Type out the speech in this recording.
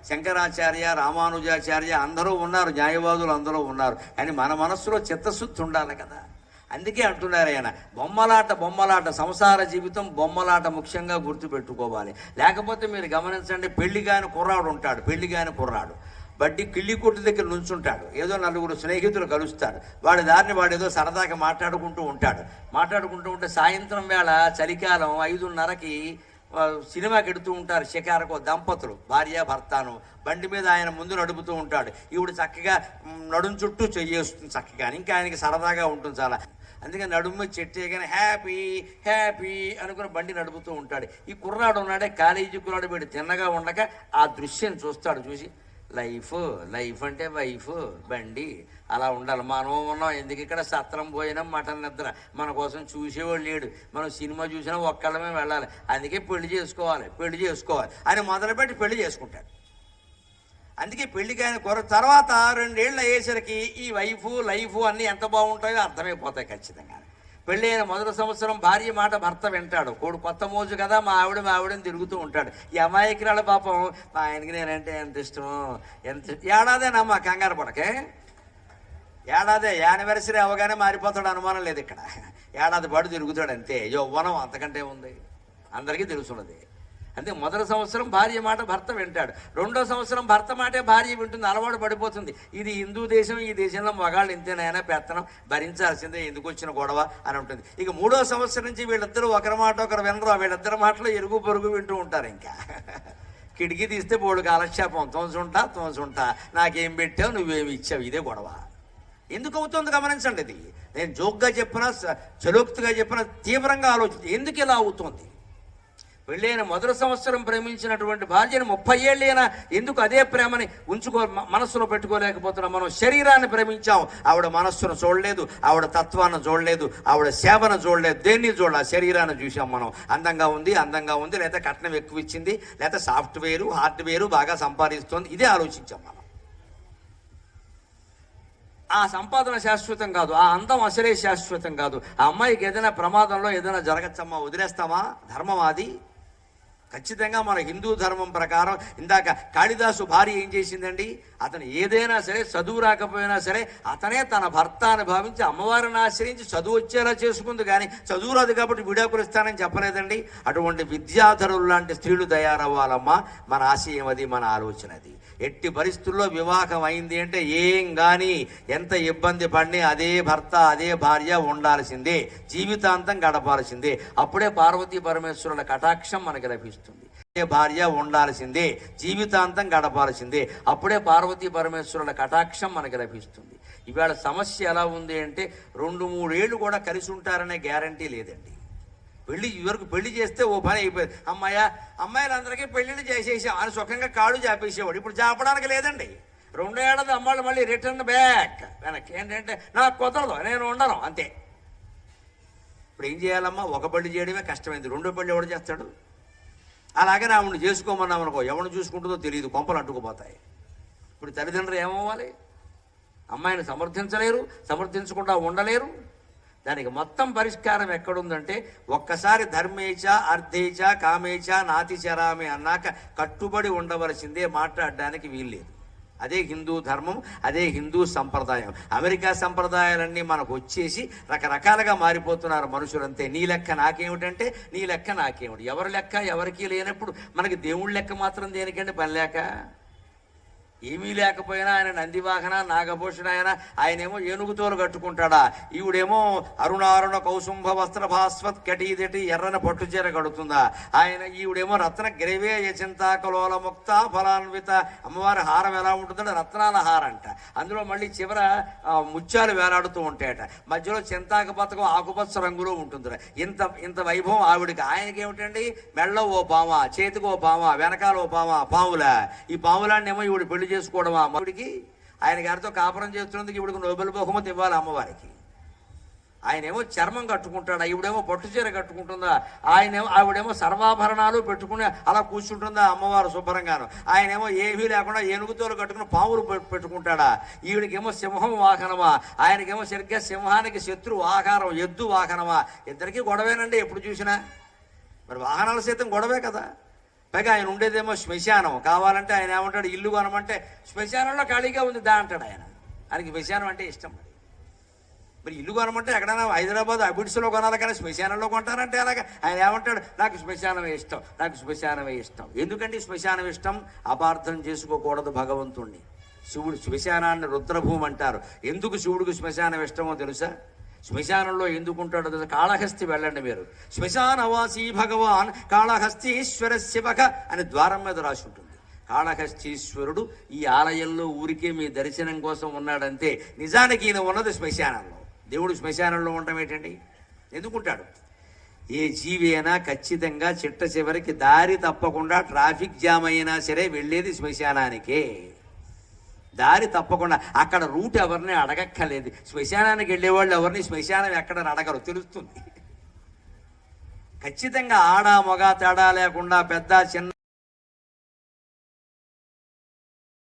శంకరాచార్య, రామానుజాచార్య అందరూ ఉన్నారు, న్యాయవాదులు అందరూ ఉన్నారు. కానీ మన మనస్సులో చిత్తశుద్ధి ఉండాలి కదా. అందుకే అంటున్నారు ఆయన, బొమ్మలాట సంసార జీవితం బొమ్మలాట ముఖ్యంగా గుర్తుపెట్టుకోవాలి. లేకపోతే మీరు గమనించండి, పెళ్లి కాని కుర్రాడు బడ్డీ కిళ్ళి కొట్టు దగ్గర నుంచుంటాడు, ఏదో నలుగురు స్నేహితులు కలుస్తాడు, వాడి దారిని వాడు ఏదో సరదాగా మాట్లాడుకుంటూ ఉంటే సాయంత్రం వేళ చలికాలం 5:30కి సినిమాకి ఎడుతూ ఉంటారు షికారుకో దంపతులు, భార్య భర్తను. బండి మీద ఆయన ముందు నడుపుతూ ఉంటాడు, ఈవిడ చక్కగా నడుం చుట్టూ చెయ్యేస్తుంది చక్కగా, ఇంకా ఆయనకి సరదాగా ఉంటుంది చాలా. అందుకని నడుము చెట్టేగానే హ్యాపీ అనుకుని బండి నడుపుతూ ఉంటాడు. ఈ కుర్రాడు ఉన్నాడే, కాలేజీ కుర్రాడు, వీడు తిన్నగా ఉండక ఆ దృశ్యం చూస్తాడు. చూసి లైఫ్ అంటే వైఫ్ బండి అలా ఉండాలి. మనం ఉన్నాం ఎందుకు ఇక్కడ, సత్రం పోయినాం మటన్ నిద్ర, మన కోసం చూసేవాడు లేడు, మనం సినిమా చూసినా ఒక్కళ్ళమే వెళ్ళాలి, అందుకే పెళ్లి చేసుకోవాలి అని మొదలుపెట్టి పెళ్లి చేసుకుంటాడు. అందుకే పెళ్లికి ఆయన తర్వాత 2 ఏళ్ళు అయ్యేసరికి ఈ లైఫ్ అన్నీ ఎంత బాగుంటాయో అర్థమైపోతాయి ఖచ్చితంగా. పెళ్ళి అయిన మొదటి సంవత్సరం భార్య మాట భర్త వింటాడు. కొత్త మోజు కదా, మా ఆవిడని తిరుగుతూ ఉంటాడు. ఈ అమాయకురాల పాపం, మా ఆయనకి నేనంటే ఎంత ఇష్టం, ఏడాదేనమ్మా, కంగారు పడకే, ఏడాదే యానివర్సరీ అవగానే మారిపోతాడు, అనుమానం లేదు ఇక్కడ. ఏడాది పాటు తిరుగుతాడు అంతే, యౌవనం అంతకంటే ఉంది, అందరికీ తెలుసున్నది. అంటే మొదటి సంవత్సరం భార్య మాట భర్త వింటాడు, 2వ సంవత్సరం భర్త మాటే భార్య వింటుంది, అలవాటు పడిపోతుంది. ఇది హిందూ దేశం, ఈ దేశంలో మగాళ్ళు ఇంతేనైనా పెత్తనం భరించాల్సిందే, ఎందుకు వచ్చిన గొడవ అని ఉంటుంది. ఇక 3వ సంవత్సరం నుంచి వీళ్ళిద్దరూ ఒకరి మాట ఒకరు వినరు, వీళ్ళిద్దరి మాటలు ఎరుగు పొరుగు వింటూ ఉంటారు. ఇంకా కిటికీ తీస్తే బోడు కాలక్షేపం, తోసుంటా నాకేం పెట్టావు, నువ్వేమి ఇచ్చావు, ఇదే గొడవ. ఎందుకు అవుతుంది గమనించండి. ఇది నేను జోక్గా చెప్పినా, చలోక్తిగా చెప్పినా, తీవ్రంగా ఆలోచించి ఎందుకు ఇలా అవుతుంది. పెళ్ళైన మొదటి సంవత్సరం ప్రేమించినటువంటి భార్యను 30 ఏళ్ళైనా ఎందుకు అదే ప్రేమని మనస్సులో పెట్టుకోలేకపోతున్నాం. మనం శరీరాన్ని ప్రేమించాం, ఆవిడ మనస్సును చూడలేదు, ఆవిడ తత్వాన్ని చూడలేదు, ఆవిడ సేవను చూడలేదు, దేన్ని చూడాలి, శరీరాన్ని చూసాం మనం. అందంగా ఉంది, లేదా కట్నం ఎక్కువ ఇచ్చింది, లేదా హార్డ్వేరు బాగా సంపాదిస్తుంది, ఇదే ఆలోచించాం మనం. ఆ సంపాదన శాశ్వతం కాదు, ఆ అందం అసలే శాశ్వతం కాదు. ఆ అమ్మాయికి ఏదైనా ప్రమాదంలో ఏదైనా జరగచ్చమ్మా, వదిలేస్తామా? ధర్మం అది. ఖచ్చితంగా మన హిందూ ధర్మం ప్రకారం, ఇందాక కాళిదాసు భార్య ఏం చేసిందండి, అతను ఏదైనా సరే, చదువు రాకపోయినా సరే, అతనే తన భర్త అని భావించి అమ్మవారిని ఆశ్రయించి చదువు వచ్చేలా చేసుకుంది. కానీ చదువు రాదు కాబట్టి విడాకులు ఇస్తానని చెప్పలేదండి. అటువంటి విద్యాధరులు లాంటి స్త్రీలు తయారవ్వాలమ్మా, మన ఆశయం అది, మన ఆలోచన అది. ఎట్టి పరిస్థితుల్లో వివాహం అయింది అంటే ఏం కానీ ఎంత ఇబ్బంది పడినా అదే భర్త అదే భార్య ఉండాల్సిందే, జీవితాంతం గడపాల్సిందే. అప్పుడే పార్వతీ పరమేశ్వరుల కటాక్షం మనకి లభిస్తుంది. భార్య ఉండాల్సిందే, జీవితాంతం గడపాల్సిందే, అప్పుడే పార్వతీ పరమేశ్వరుల కటాక్షం మనకి లభిస్తుంది. ఇవాళ సమస్య ఎలా ఉంది అంటే 2-3 ఏళ్ళు కూడా కలిసి ఉంటారనే గ్యారంటీ లేదండి. ఇవరకు పెళ్లి చేస్తే ఓ పని అయిపోయింది, అమ్మాయిలందరికీ పెళ్లిళ్ళు చేసేసాం అని సుఖంగా కాళ్ళు చాపేసేవాడు. ఇప్పుడు చాపడానికి లేదండి. 2 ఏళ్ళది అమ్మాయిలు మళ్ళీ రిటర్న్ బ్యాక్ వెనక్కి. ఏంటంటే నాకు కుదరదు, నేను ఉండను, అంతే. ఇప్పుడు ఏం చేయాలమ్మా? ఒక పెళ్లి చేయడమే కష్టమైంది, 2వ పెళ్లి ఎవడు చేస్తాడు? అలాగే ఆవిడని చేసుకోమన్నాం అనుకో, ఎవరిని చూసుకుంటుందో తెలియదు, కొంపలు అంటుకుపోతాయి. ఇప్పుడు తల్లిదండ్రులు ఏమవ్వాలి? అమ్మాయిని సమర్థించకుండా ఉండలేరు. దానికి మొత్తం పరిష్కారం ఎక్కడుందంటే, ఒక్కసారి ధర్మేచ అర్థేచ కామేచ నాతిచరామి అన్నాక కట్టుబడి ఉండవలసిందే, మాట్లాడడానికి వీల్లేదు. అదే హిందూ ధర్మం, అదే హిందూ సంప్రదాయం. అమెరికా సంప్రదాయాలన్నీ మనకు వచ్చేసి రకరకాలుగా మారిపోతున్నారు మనుషులంతే. నీ లెక్క నాకేమిటంటే నీ లెక్క నాకేమిటి, ఎవరి లెక్క ఎవరికి లేనప్పుడు మనకి దేవుడి లెక్క మాత్రం దేనికంటే పని లేక. ఏమీ లేకపోయినా ఆయన నందివాహన నాగభూషణ ఆయనేమో ఏనుగుతోలు కట్టుకుంటాడా, ఈవిడేమో అరుణారుణ కౌసుంభ వస్త్ర భాస్వత్ కటీదటి ఎర్రన పట్టుచీర కడుతుందా, ఈవిడేమో రత్న గ్రవేయ చింతాకలోల ముక్త ఫలాన్విత. అమ్మవారి హారం ఎలా ఉంటుందంటే రత్నాల హారం అంట, అందులో మళ్ళీ చివర ముత్యాలు వేలాడుతూ ఉంటాయట, మధ్యలో చింతాక పథకం ఆకుపచ్చ రంగులో ఉంటుంది. ఇంత వైభవం ఆవిడికి. ఆయనకి ఏమిటండి, మెళ్ళ ఓ పామ, చేతికి ఓ పామ, వెనకాల ఓ పాముల. ఈ పాములాన్నేమో ఈవిడ పెళ్లి చేసుకోవడం అమ్మడికి. ఆయన గారితో కాపురం చేస్తున్నందుకు ఇవిడికి నోబెల్ బహుమతి ఇవ్వాలి అమ్మవారికి. ఆయనేమో చర్మం కట్టుకుంటాడా, ఈవిడేమో పట్టు చీర కట్టుకుంటుందా, ఆవిడేమో సర్వాభరణాలు పెట్టుకుని అలా కూర్చుంటుందా అమ్మవారు శుభ్రంగాను. ఆయనేమో ఏమీ లేకుండా ఏనుగుతోలు కట్టుకుని పావులు పెట్టుకుంటాడా. ఈవిడికేమో సింహం వాహనమా, ఆయనకేమో సరిగ్గా సింహానికి శత్రు ఆకారం ఎద్దు వాహనమా. ఇద్దరికీ గొడవేనండి ఎప్పుడు చూసినా. మరి వాహనాల సైతం గొడవే కదా. పైగా ఆయన ఉండేదేమో శ్మశానం. కావాలంటే ఆయన ఏమంటాడు, ఇల్లు కొనమంటే శ్మశానంలో ఖాళీగా ఉంది దా అంటాడు ఆయన. ఆయనకి శ్మశానం అంటే ఇష్టం. మరి ఇల్లు కొనమంటే ఎక్కడైనా హైదరాబాద్ అబిడ్స్లో కొనాలి, కానీ శ్మశానంలో కొంటారంటే అలాగా. ఆయన ఏమంటాడు, నాకు శ్మశానమే ఇష్టం, నాకు శ్మశానమే ఇష్టం. ఎందుకంటే శ్మశానం ఇష్టం? అపార్థం చేసుకోకూడదు భగవంతుణ్ణి. శివుడు శ్మశానాన్ని రుద్రభూమి అంటారు. ఎందుకు శివుడికి శ్మశానం ఇష్టమో తెలుసా? శ్మశానంలో ఎందుకుంటాడో తెలుసా? కాళహస్తి వెళ్ళండి మీరు. శ్మశానవాసీ భగవాన్ కాళహస్తీశ్వర శివక అని ద్వారం మీద రాసి ఉంటుంది. కాళహస్తీశ్వరుడు ఈ ఆలయంలో ఊరికే మీ దర్శనం కోసం ఉన్నాడంతే. నిజానికి ఈయన ఉన్నది శ్మశానంలో. దేవుడు శ్మశానంలో ఉండటం ఏంటండి? ఎందుకుంటాడు? ఏ జీవి అయినా ఖచ్చితంగా చిట్ట చివరికి దారి తప్పకుండా ట్రాఫిక్ జామ్ అయినా సరే వెళ్ళేది శ్మశానానికే. దారి తప్పకుండా. అక్కడ రూట్ ఎవరిని అడగక్కర్లేదు. శ్మశానానికి వెళ్ళేవాళ్ళు ఎవరిని శ్మశానం ఎక్కడ అడగరు, తెలుస్తుంది. ఖచ్చితంగా ఆడ మగ తేడా లేకుండా, పెద్ద చిన్న